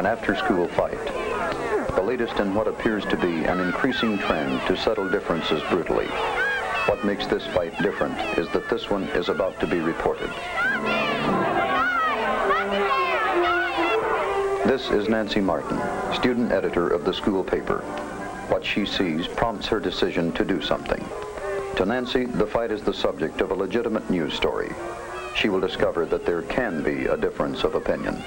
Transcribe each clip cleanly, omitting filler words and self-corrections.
An after-school fight. The latest in what appears to be an increasing trend to settle differences brutally. What makes this fight different is that this one is about to be reported. This is Nancy Martin, student editor of the school paper. What she sees prompts her decision to do something. To Nancy, the fight is the subject of a legitimate news story. She will discover that there can be a difference of opinion.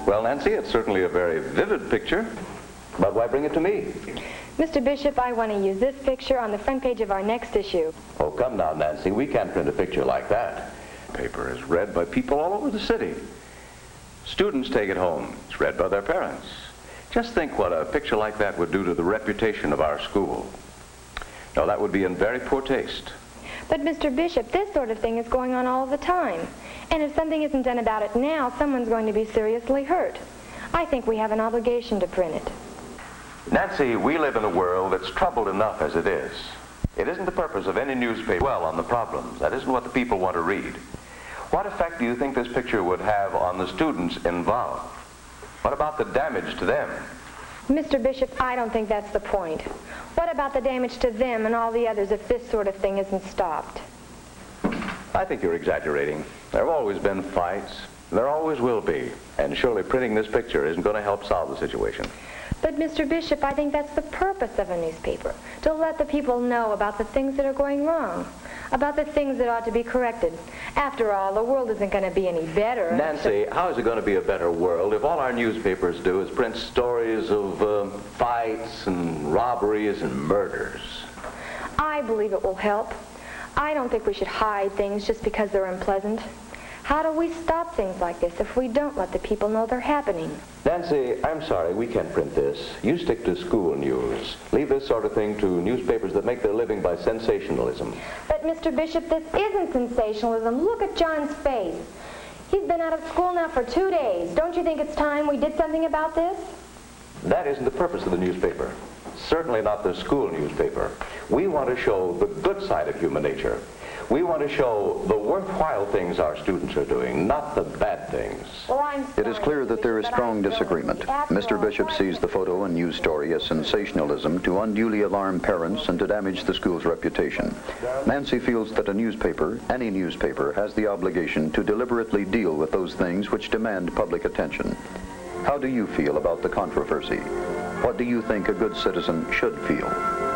Well, Nancy, it's certainly a very vivid picture, but why bring it to me? Mr. Bishop, I want to use this picture on the front page of our next issue. Oh, come now, Nancy, we can't print a picture like that. The paper is read by people all over the city. Students take it home. It's read by their parents. Just think what a picture like that would do to the reputation of our school. Now, that would be in very poor taste. But, Mr. Bishop, this sort of thing is going on all the time. And if something isn't done about it now, someone's going to be seriously hurt. I think we have an obligation to print it. Nancy, we live in a world that's troubled enough as it is. It isn't the purpose of any newspaper dwell on the problems. That isn't what the people want to read. What effect do you think this picture would have on the students involved? What about the damage to them? Mr. Bishop, I don't think that's the point. What about the damage to them and all the others if this sort of thing isn't stopped? I think you're exaggerating. There have always been fights. There always will be. And surely printing this picture isn't going to help solve the situation. But, Mr. Bishop, I think that's the purpose of a newspaper, to let the people know about the things that are going wrong, about the things that ought to be corrected. After all, the world isn't going to be any better. Nancy, how is it going to be a better world if all our newspapers do is print stories of fights and robberies and murders? I believe it will help. I don't think we should hide things just because they're unpleasant. How do we stop things like this if we don't let the people know they're happening? Nancy, I'm sorry, we can't print this. You stick to school news. Leave this sort of thing to newspapers that make their living by sensationalism. But, Mr. Bishop, this isn't sensationalism. Look at John's face. He's been out of school now for 2 days. Don't you think it's time we did something about this? That isn't the purpose of the newspaper. Certainly not the school newspaper. We want to show the good side of human nature. We want to show the worthwhile things our students are doing, not the bad things. Well, I'm sorry, It is clear that there is strong disagreement. Mr. Bishop sees the photo and news story as sensationalism to unduly alarm parents and to damage the school's reputation. Nancy feels that a newspaper, any newspaper, has the obligation to deliberately deal with those things which demand public attention. How do you feel about the controversy? What do you think a good citizen should feel?